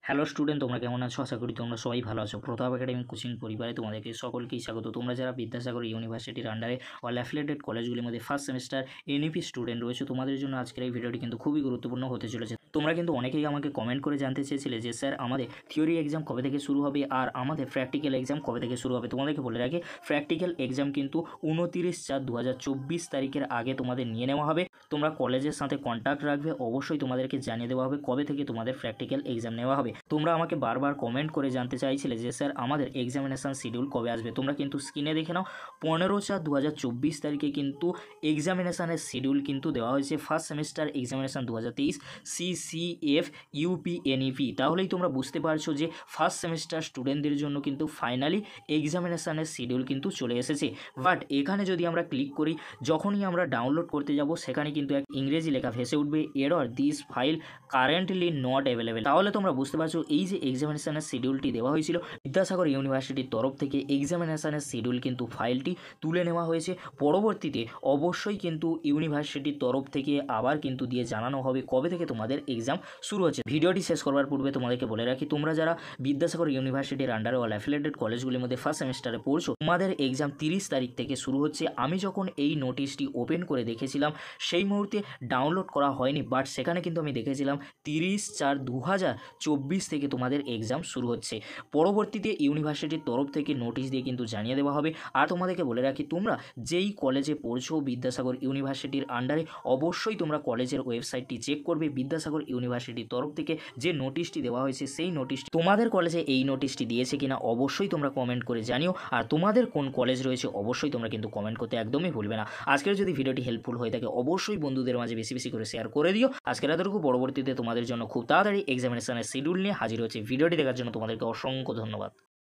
Hello student, তোমরা কেমন আছো? আশা করি তোমরা সবাই ভালো আছো। প্রতাপ একাডেমি কোচিং পরিবারে তোমাদেরকে সকলকেই স্বাগত। তোমরা যারা বিদ্যাসাগর ইউনিভার্সিটির আন্ডারে অল অ্যাফিলিয়েটেড কলেজগুলির মধ্যে ফার্স্ট সেমিস্টার এনইপি স্টুডেন্ট রয়েছে, তোমাদের জন্য আজকের এই ভিডিওটি কিন্তু খুবই গুরুত্বপূর্ণ হতে চলেছে। তোমরা কিন্তু অনেকেই আমাকে কমেন্ট করে জানতে চেয়েছিলে যে স্যার আমাদের থিওরি এক্সাম কবে থেকে শুরু হবে আর আমাদের প্র্যাকটিক্যাল এক্সাম কবে থেকে শুরু হবে। তোমাদেরকে বলে রাখি, প্র্যাকটিক্যাল এক্সাম কিন্তু 29/4/2024 তারিখের আগে তোমাদের নিয়ে নেওয়া হবে। তোমরা কলেজের সাথে কন্ট্যাক্ট রাখবে, অবশ্যই তোমাদেরকে জানিয়ে দেওয়া হবে কবে থেকে তোমাদের প্র্যাকটিক্যাল এক্সাম নেওয়া হবে। তোমরা আমাকে বারবার কমেন্ট করে জানতে চাইছিলে যে স্যার আমাদের এক্সামিনেশান শিডিউল কবে আসবে। তোমরা কিন্তু স্ক্রিনে দেখে নাও, 15/4/2024 তারিখে কিন্তু এক্সামিনেশানের শিডিউল কিন্তু দেওয়া হয়েছে। First semester examination 2023 CCF UPNEP। তাহলেই তোমরা বুঝতে পারছো যে ফার্স্ট সেমিস্টার স্টুডেন্টদের জন্য কিন্তু ফাইনালি এক্সামিনেশানের শিডিউল কিন্তু চলে এসেছে। বাট এখানে যদি আমরা ক্লিক করি, যখনই আমরা ডাউনলোড করতে যাব সেখানে কিন্তু এক ইংরেজি লেখা ভেসে উঠবে, error this file currently not available. তাহলে তোমরা বুঝতে পারছো এই যে এক্সামিনেশানের শিডিউলটি দেওয়া হয়েছিল বিদ্যাসাগর ইউনিভার্সিটির তরফ থেকে, এক্সামিনেশানের শিডিউল কিন্তু ফাইলটি তুলে নেওয়া হয়েছে। পরবর্তীতে অবশ্যই কিন্তু ইউনিভার্সিটির তরফ থেকে আবার কিন্তু দিয়ে জানানো হবে কবে থেকে তোমাদের এক্সাম শুরু হচ্ছে। ভিডিওটি শেষ করবার পূর্বে তোমাদেরকে বলে রাখি, তোমরা যারা বিদ্যাসাগর ইউনিভার্সিটির আন্ডারে অল অ্যাফিলিয়েটেড কলেজগুলির মধ্যে ফার্স্ট সেমিস্টারে পড়ছো, তোমাদের এক্সাম 30 তারিখ থেকে শুরু হচ্ছে। আমি যখন এই নোটিশটি ওপেন করে দেখেছিলাম সেই মুহূর্তে ডাউনলোড করা হয়নি, বাট সেখানে কিন্তু আমি দেখেছিলাম 30/4/2024 থেকে তোমাদের এক্সাম শুরু হচ্ছে। পরবর্তীতে ইউনিভার্সিটির তরফ থেকে নোটিশ দিয়ে কিন্তু জানিয়ে দেওয়া হবে। আর তোমাদেরকে বলে রাখি, তোমরা যেই কলেজে পড়ছো বিদ্যাসাগর ইউনিভার্সিটির আন্ডারে, অবশ্যই তোমরা কলেজের ওয়েবসাইটটি চেক করবে। বিদ্যাসাগর ইউনিভার্সিটির তরফ থেকে যে নোটিশটি দেওয়া হয়েছে সেই নোটিশটি তোমাদের কলেজে এই নোটিশটি দিয়েছে কিনা অবশ্যই তোমরা কমেন্ট করে জানিও। আর তোমাদের কোন কলেজ রয়েছে অবশ্যই তোমরা কিন্তু কমেন্ট করতে একদমই ভুলবে না। আজকের যদি ভিডিওটি হেল্পফুল হয়ে থাকে অবশ্যই বন্ধুদের মাঝে বেশি বেশি করে শেয়ার করে দিও। আজকের এতটুকু, পরবর্তীতে তোমাদের জন্য খুব তাড়াতাড়ি এক্সামিনেশনের শিডিউল নিয়ে হাজির হচ্ছে। ভিডিওটি দেখার জন্য তোমাদেরকে অসংখ্য ধন্যবাদ।